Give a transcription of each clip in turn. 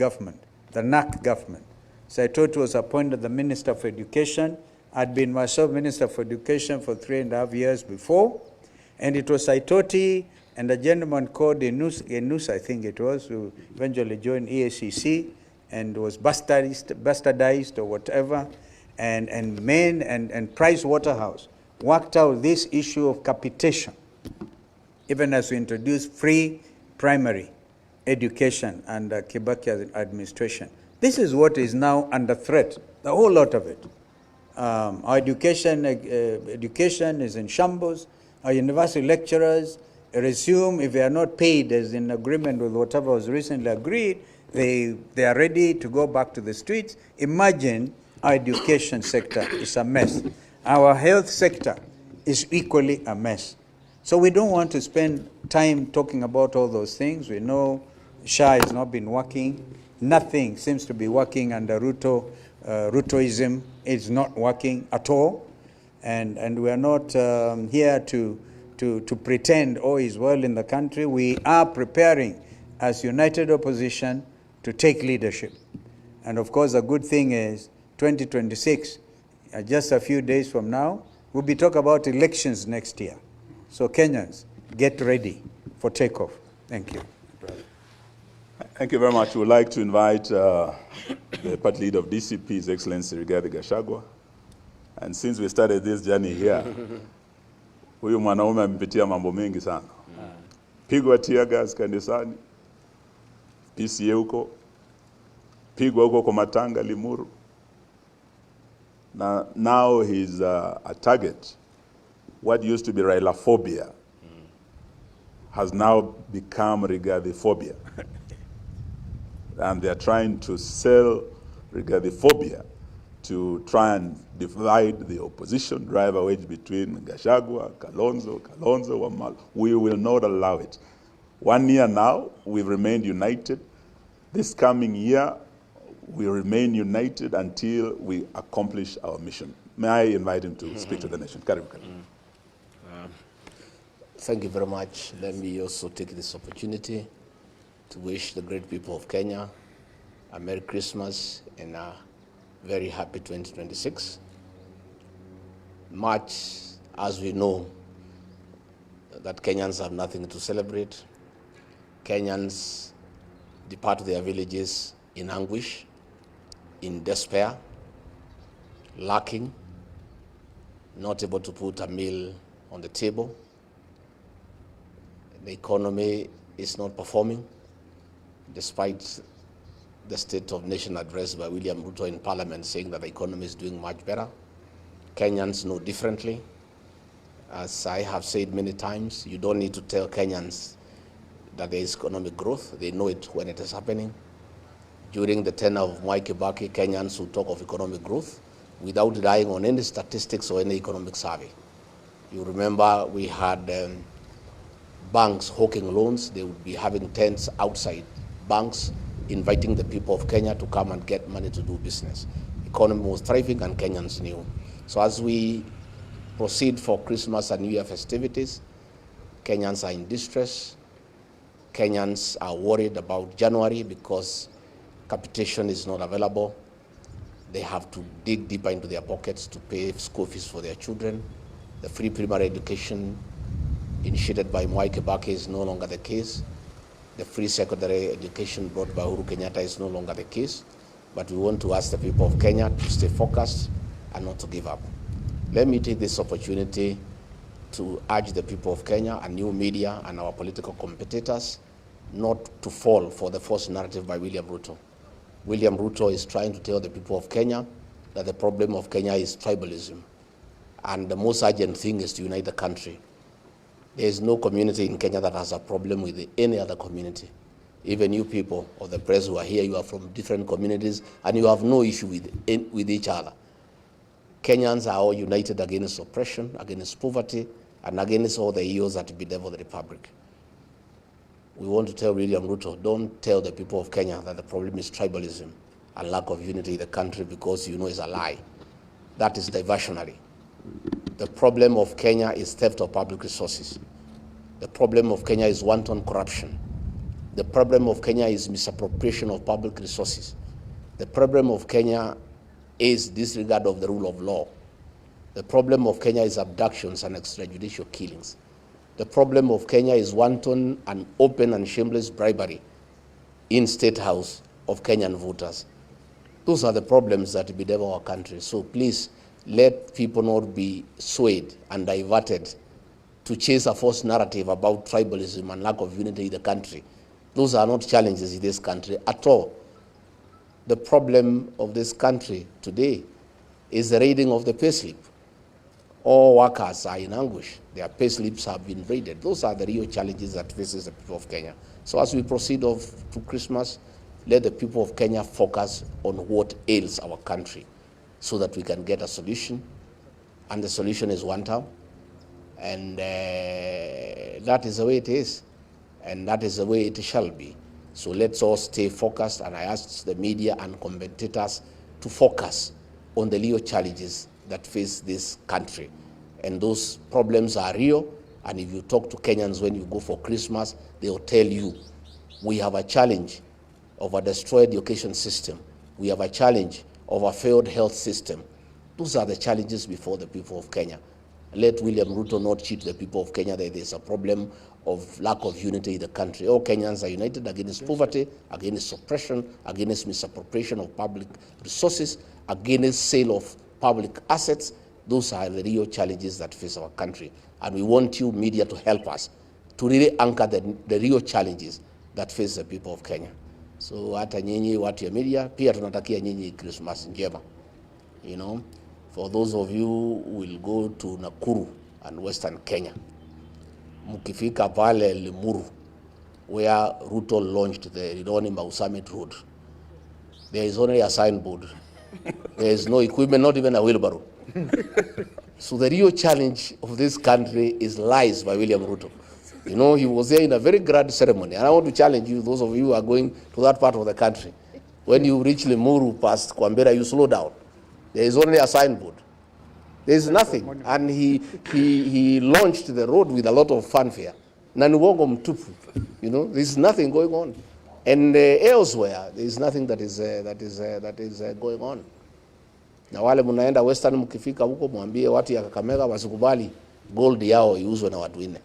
government, the NAC government. Saitoti was appointed the Minister for Education. I'd been myself Minister for Education for 3.5 years before. And it was Saitoti and a gentleman called Enus, I think it was, who eventually joined EACC and was bastardized or whatever. And Price Waterhouse worked out this issue of capitation, even as we introduced free primary education under Kibaki administration. This is what is now under threat, the whole lot of it. Our education is in shambles. Our university lecturers resume, if they are not paid as in agreement with whatever was recently agreed, they are ready to go back to the streets. Imagine our education sector is a mess. Our health sector is equally a mess. So we don't want to spend time talking about all those things. We know SHA has not been working. Nothing seems to be working under Ruto. Rutoism is not working at all. And we are not here to pretend all is well in the country. We are preparing as united opposition to take leadership. And of course, the good thing is 2026, just a few days from now, we'll be talking about elections next year. So Kenyans, get ready for takeoff. Thank you. Thank you very much. We would like to invite the party leader of DCP, His Excellency Rigathi Gachagua. And since we started this journey here, huyu mwanaume amepitia mambo mengi sana. Pigwa tear gas kanisani, PCA huko, pigwa huko kwa Matanga, Limuru. Now he's a target. What used to be Raila phobia has now become Rigathi phobia. And they're trying to sell Rigathi phobia to try and divide the opposition, drive a wedge between Gachagua, Kalonzo, Wamalwa. We will not allow it. 1 year now, we've remained united. This coming year, we remain united until we accomplish our mission. May I invite him to speak to the nation? Thank you very much. Let me also take this opportunity to wish the great people of Kenya a Merry Christmas and a very happy 2026. Much as we know that Kenyans have nothing to celebrate, Kenyans depart their villages in anguish, in despair, lacking, not able to put a meal on the table. The economy is not performing, despite the State of Nation address by William Ruto in Parliament saying that the economy is doing much better. Kenyans know differently. As I have said many times, you don't need to tell Kenyans that there is economic growth. They know it when it is happening. During the tenure of Mwai Kibaki, Kenyans who talk of economic growth without relying on any statistics or any economic survey. You remember we had banks hawking loans. They would be having tents outside banks, inviting the people of Kenya to come and get money to do business. Economy was thriving and Kenyans knew. So as we proceed for Christmas and New Year festivities, Kenyans are in distress. Kenyans are worried about January because capitation is not available. They have to dig deeper into their pockets to pay school fees for their children. The free primary education initiated by Mwai Kibaki is no longer the case. The free secondary education brought by Uhuru Kenyatta is no longer the case. But we want to ask the people of Kenya to stay focused and not to give up. Let me take this opportunity to urge the people of Kenya and new media and our political competitors not to fall for the false narrative by William Ruto. William Ruto is trying to tell the people of Kenya that the problem of Kenya is tribalism. And the most urgent thing is to unite the country. There is no community in Kenya that has a problem with any other community. Even you people of the press who are here, you are from different communities and you have no issue with each other. Kenyans are all united against oppression, against poverty, and against all the evils that bedevil the republic. We want to tell William Ruto, don't tell the people of Kenya that the problem is tribalism and lack of unity in the country, because you know it's a lie. That is diversionary. The problem of Kenya is theft of public resources. The problem of Kenya is wanton corruption. The problem of Kenya is misappropriation of public resources. The problem of Kenya is disregard of the rule of law. The problem of Kenya is abductions and extrajudicial killings. The problem of Kenya is wanton and open and shameless bribery in State House of Kenyan voters. Those are the problems that bedevil our country. So please, let people not be swayed and diverted to chase a false narrative about tribalism and lack of unity in the country. Those are not challenges in this country at all. The problem of this country today is the raiding of the payslip. All workers are in anguish. Their payslips have been raided. Those are the real challenges that faces the people of Kenya. So as we proceed to Christmas, let the people of Kenya focus on what ails our country so that we can get a solution. And the solution is one term. And that is the way it is. And that is the way it shall be. So let's all stay focused. And I ask the media and commentators to focus on the real challenges that face this country. And those problems are real. And if you talk to Kenyans when you go for Christmas, they'll tell you, we have a challenge of a destroyed education system. We have a challenge of a failed health system. Those are the challenges before the people of Kenya. Let William Ruto not cheat the people of Kenya that there's a problem of lack of unity in the country. All Kenyans are united against poverty, against oppression, against misappropriation of public resources, against sale of public assets. Those are the real challenges that face our country. And we want you, media, to help us to really anchor the real challenges that face the people of Kenya. So hata nyinyi watu ya media, pia tunatakia nyinyi Christmas njema. You know, for those of you who will go to Nakuru and Western Kenya, mukifika pale Limuru, where Ruto launched the Rironi Mau Summit Road, there is only a signboard. There is no equipment, not even a wheelbarrow. So the real challenge of this country is lies by William Ruto. You know, he was there in a very grand ceremony. And I want to challenge you, those of you who are going to that part of the country. When you reach Limuru past Kwambera, you slow down. There is only a signboard. There is nothing. And he launched the road with a lot of fanfare. Nanuwongo mtupu. You know, there is nothing going on. And elsewhere, there is nothing that is going on. Na wale munaenda Western, mkifika huko mwambie watu ya Kakamega wasikubali gold yao iuzwe na watu wengine.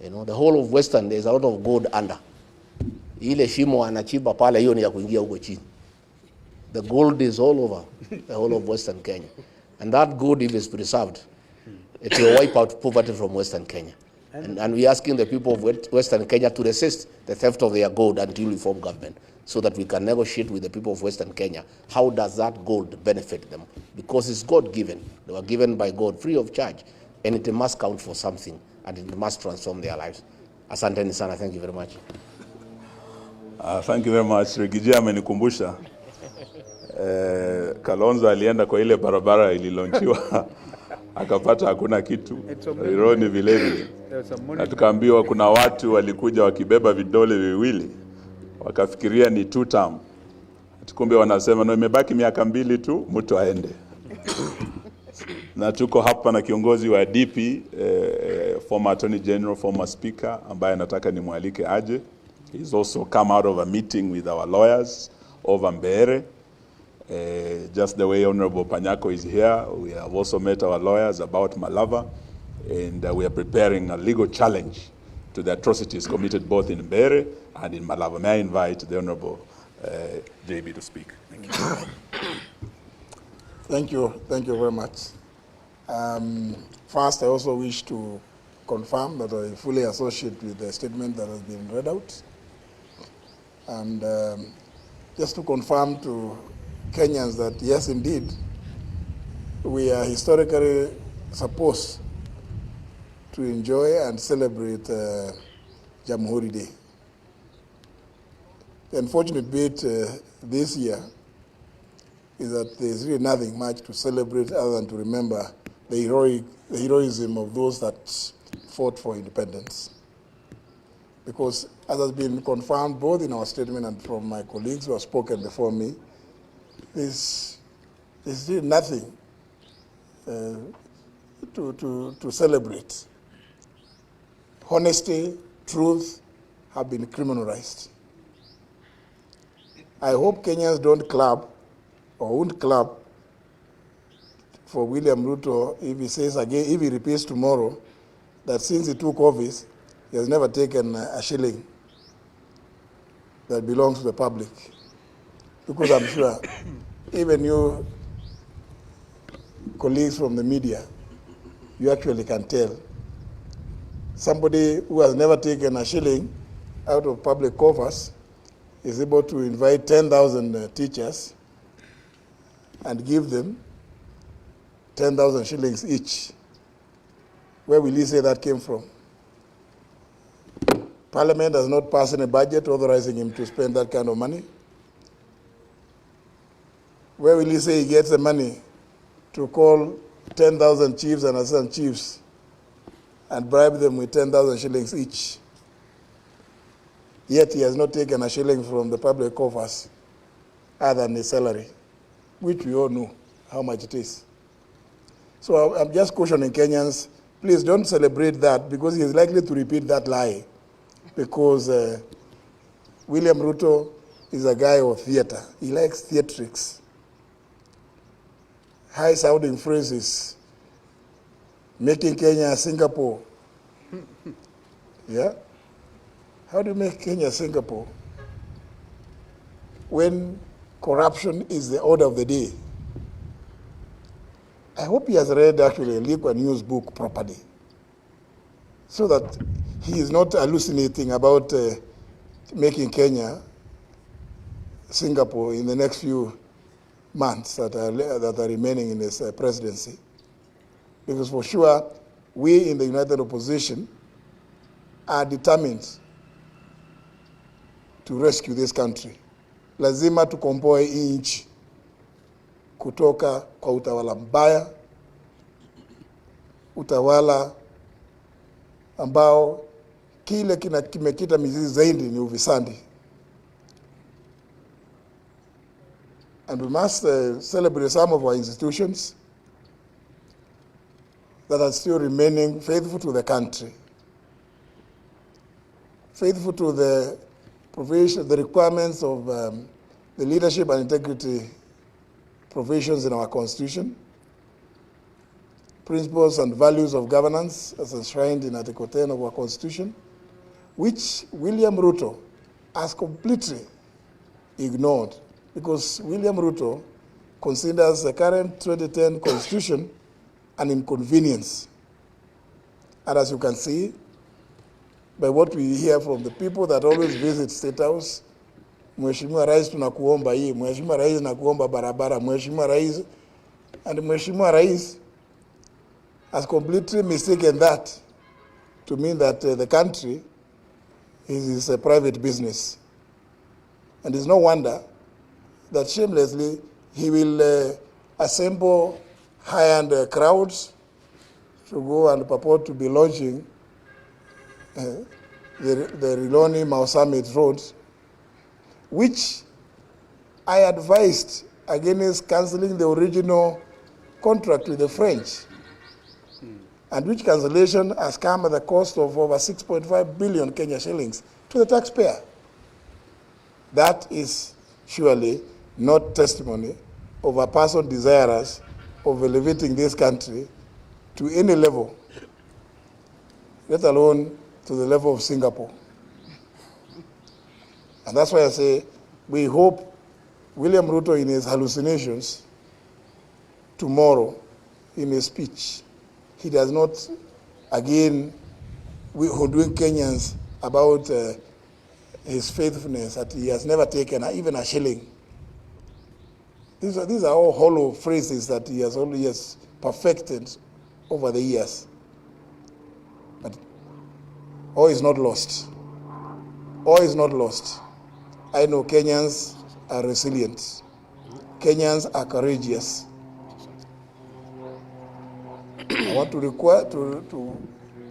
You know, the whole of Western, there is a lot of gold under. Ile shimo anachimba pale, hiyo ni ya kuingia huko chini. The gold is all over the whole of Western Kenya. And that gold, if it's preserved, it will wipe out poverty from Western Kenya. And we're asking the people of Western Kenya to resist the theft of their gold until we form government, so that we can negotiate with the people of Western Kenya. How does that gold benefit them? Because it's God-given. They were given by God free of charge. And it must count for something. And it must transform their lives. Asanteni sana. Thank you very much. Thank you very much. Rigiji amenikumbusha. Kalonzo alienda kwa ile barabara ililonchiwa. Akapata hakuna kitu. Rironi vile vile. Na tukaambiwa kuna watu walikuja wakibeba vidole viwili. Wakafikiria ni 2 term. Tukumbe wanasema no, imebaki miaka 2 tu mtu aende. Na tuko hapa na kiongozi wa DP, former Attorney General, former Speaker, ambaye nataka nimwalike aje. He's also come out of a meeting with our lawyers over Mbeere. Just the way Honorable Panyako is here, we have also met our lawyers about Malava, and we are preparing a legal challenge to the atrocities committed both in Mbeere and in Malava. May I invite the Honorable JB to speak. Thank you. Thank you very much. First, I also wish to confirm that I fully associate with the statement that has been read out. And just to confirm to Kenyans that, yes, indeed, we are historically supposed to enjoy and celebrate Jamhuri Day. The unfortunate bit this year is that there's really nothing much to celebrate other than to remember the heroism of those that fought for independence. Because as has been confirmed both in our statement and from my colleagues who have spoken before me, there's really nothing to celebrate. Honesty, truth have been criminalized. I hope Kenyans don't clap or won't clap for William Ruto if he says again, if he repeats tomorrow that since he took office, he has never taken a shilling that belongs to the public. Because I'm sure even you colleagues from the media, you actually can tell. Somebody who has never taken a shilling out of public coffers is able to invite 10,000 teachers and give them 10,000 shillings each. Where will he say that came from? Parliament has not passed any budget authorizing him to spend that kind of money. Where will he say he gets the money to call 10,000 chiefs and assistant chiefs and bribe them with 10,000 shillings each? Yet he has not taken a shilling from the public coffers other than his salary, which we all know how much it is. So I'm just cautioning Kenyans, please don't celebrate that because he is likely to repeat that lie because William Ruto is a guy of theater. He likes theatrics. High-sounding phrases, making Kenya Singapore. Yeah? How do you make Kenya Singapore when corruption is the order of the day? I hope he has read actually a Lee News book properly so that he is not hallucinating about making Kenya Singapore in the next few months that are remaining in his presidency. Because for sure, we in the United Opposition are determined to rescue this country. Lazima tukomboe nchi kutoka kwa utawala mbaya, utawala ambao kile kimekita mizizi zaidi ni ufisadi. And we must celebrate some of our institutions that are still remaining faithful to the country, faithful to the provision, the requirements of the leadership and integrity provisions in our Constitution, principles and values of governance as enshrined in Article 10 of our Constitution, which William Ruto has completely ignored because William Ruto considers the current 2010 Constitution an inconvenience. And as you can see, by what we hear from the people that always visit State House, Mheshimiwa Rais tunakuomba hii, Mheshimiwa Rais nakuomba barabara, Mheshimiwa Rais, and Mheshimiwa Rais has completely mistaken that to mean that the country is a private business. And it's no wonder that shamelessly he will assemble high-end crowds to go and purport to be launching the Riloni-Mau Summit Road, which I advised against cancelling the original contract with the French, and which cancellation has come at the cost of over 6.5 billion Kenya shillings to the taxpayer. That is surely not testimony of a person desirous of elevating this country to any level, let alone to the level of Singapore. And that's why I say we hope William Ruto in his hallucinations tomorrow in his speech, he does not again hoodwink Kenyans about his faithfulness, that he has never taken even a shilling. These are all hollow phrases that he has always perfected over the years. But all is not lost. All is not lost. I know Kenyans are resilient. Kenyans are courageous. I want to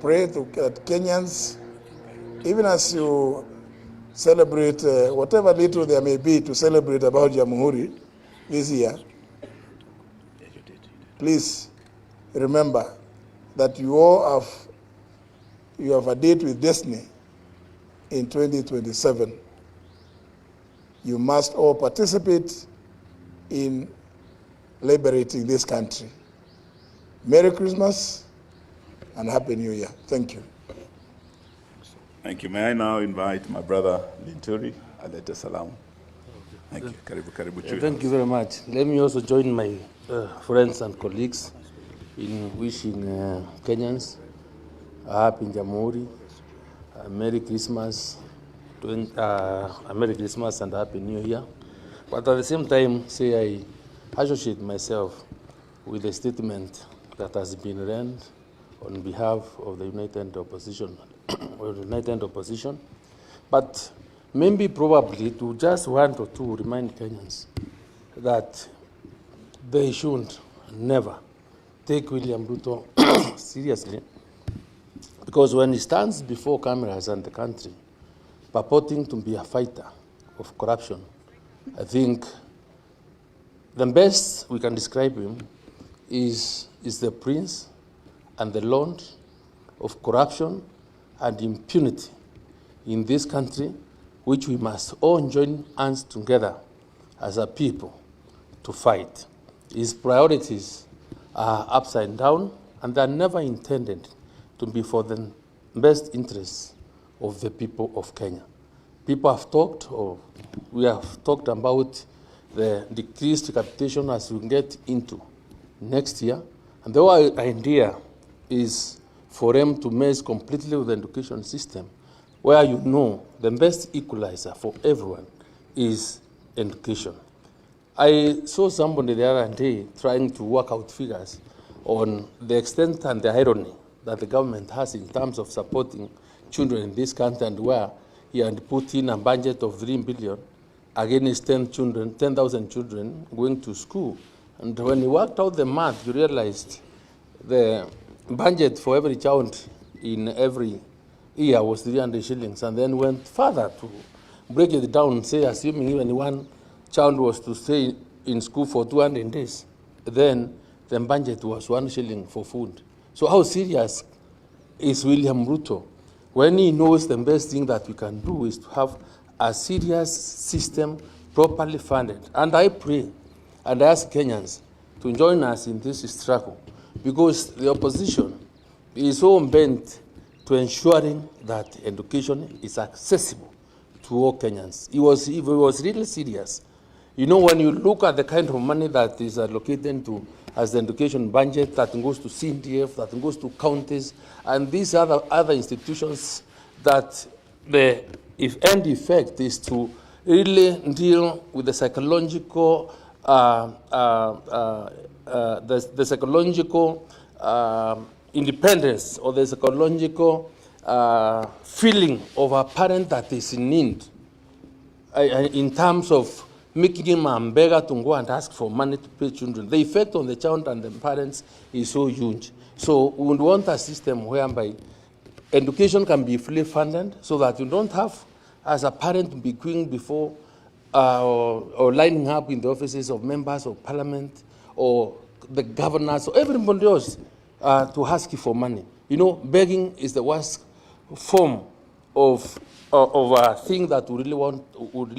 pray that Kenyans, even as you celebrate whatever little there may be to celebrate about Jamhuri this year, please remember that you have a date with destiny in 2027. You must all participate in liberating this country. Merry Christmas and Happy New Year. Thank you. Thank you. May I now invite my brother Linturi, Alete Salam. Thank you. Karibu. Thank you very much. Let me also join my friends and colleagues in wishing Kenyans a happy Jamhuri, a Merry Christmas, a Merry Christmas and a Happy New Year. But at the same time, say I associate myself with the statement that has been read on behalf of the United Opposition, But maybe probably to just want or two remind Kenyans that they should never take William Ruto seriously, because when he stands before cameras and the country purporting to be a fighter of corruption, I think the best we can describe him is the prince and the lord of corruption and impunity in this country, which we must all join hands together as a people to fight. His priorities are upside down, and they are never intended to be for the best interests of the people of Kenya. People have talked, or we have talked about the decreased capitation as we get into next year, and the whole idea is for them to mess completely with the education system, where you know the best equalizer for everyone is education. I saw somebody the other day trying to work out figures on the extent and the irony that the government has in terms of supporting children in this country, and where he had put in a budget of 3 billion against 10,000 children going to school. And when you worked out the math, you realized the budget for every child in every year was 300 shillings, and then went further to break it down, say, assuming even one child was to stay in school for 200 days, then the budget was 1 shilling for food. So how serious is William Ruto when he knows the best thing that we can do is to have a serious system properly funded? And I pray and ask Kenyans to join us in this struggle, because the opposition is so bent to ensuring that education is accessible to all Kenyans. He was really serious. You know, when you look at the kind of money that is allocated to as the education budget, that goes to CDF, that goes to counties, and these other institutions, that the end effect is to really deal with the psychological independence, or the psychological feeling of a parent that is in need, in terms of making him a beggar to go and ask for money to pay children. The effect on the child and the parents is so huge. So we would want a system whereby education can be fully funded, so that you don't have, as a parent, to be queuing before or lining up in the offices of members of parliament or the governors or everybody else to ask you for money. You know, begging is the worst form of a thing that we really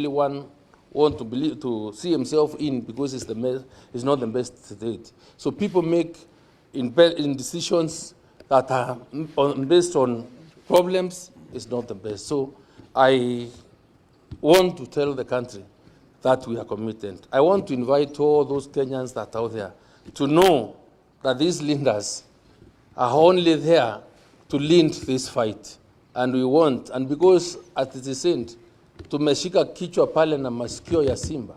want to see himself in, because it's not the best state. So people make in decisions that are based on problems is not the best. So I want to tell the country that we are committed. I want to invite all those Kenyans that are out there to know that these leaders are only there to lead this fight. And we want, and because at the end, tumeshika kichwa pale na masikio ya simba,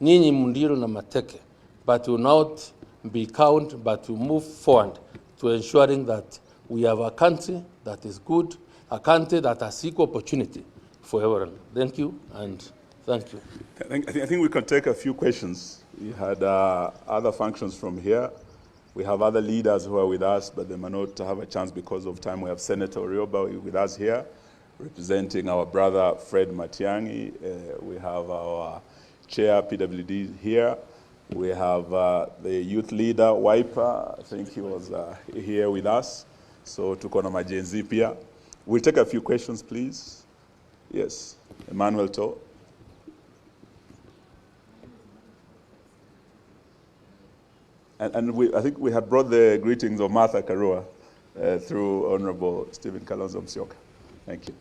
nyinyi mundiro na mateke, but will not be cowed, but will move forward to ensuring that we have a country that is good, a country that has equal opportunity for everyone. Thank you, and thank you. I think we can take a few questions. We had other functions from here. We have other leaders who are with us, but they may not have a chance because of time. We have Senator Orioba with us here, representing our brother Fred Matiang'i. We have our chair, PWD, here. We have the youth leader, Wiper. I think he was here with us. So tuko na majenzi pia. We'll take a few questions, please. Yes, Emmanuel To. And I think we had brought the greetings of Martha Karua through Honorable Stephen Kalonzo Musyoka. Thank you.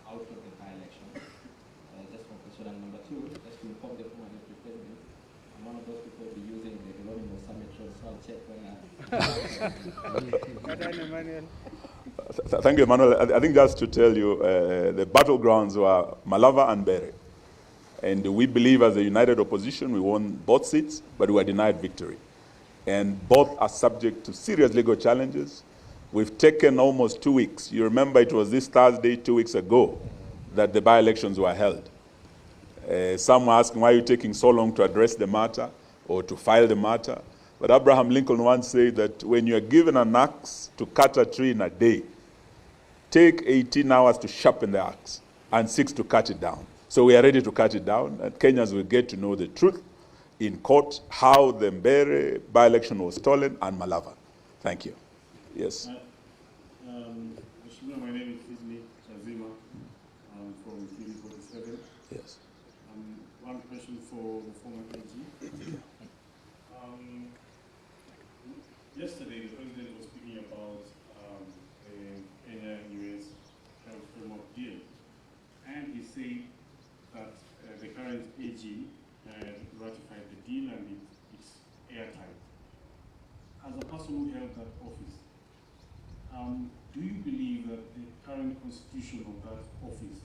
Out of the by-election. Just one question. And number two, just to inform the former Deputy President, I'm one of those people who be using the Geronimo Summit Road, so I'll check when Thank you, Emmanuel. I think just to tell you, the battlegrounds were Malava and Bere. And we believe as a united opposition, we won both seats, but we were denied victory. And both are subject to serious legal challenges. We've taken almost 2 weeks. You remember it was this Thursday, 2 weeks ago, that the by-elections were held. Some were asking, why are you taking so long to address the matter or to file the matter? But Abraham Lincoln once said that when you are given an axe to cut a tree in a day, take 18 hours to sharpen the axe and 6 to cut it down. So we are ready to cut it down, and Kenyans will get to know the truth in court, how the Mbere by-election was stolen, and Malava. Thank you. Yes. My name is Sidney Chazima. I'm from TV47. Yes. One question for the former AG. Yesterday, the President was speaking about the Kenya-US health framework deal, and he said that the current AG ratified the deal and it's airtight. As a person who held that office, do you believe that the current constitution of that office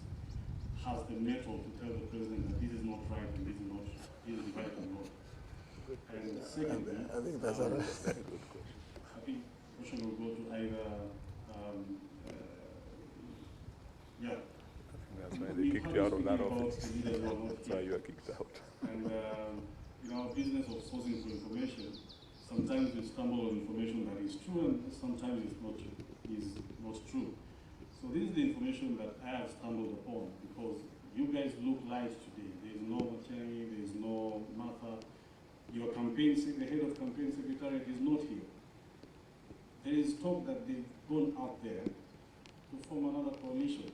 has the metal to tell the President that this is not right and this is right and wrong? And secondly, I think that's a very good question. I think the question will go to either, That's why they kicked you out of that office. That's why you are kicked out. And in our business of sourcing for information, sometimes we stumble on information that is true and sometimes it's not true. So this is the information that I have stumbled upon because you guys look live today. There is no Machani, there is no Martha. Your campaign, the head of campaign secretariat is not here. There is talk that they've gone out there to form another coalition.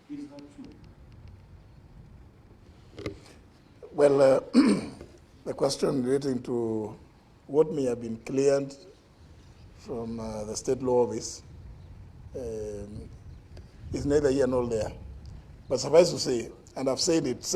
Is that true? Well, the question relating to what may have been cleared from the state law office is neither here nor there. But suffice to say, and I've said it several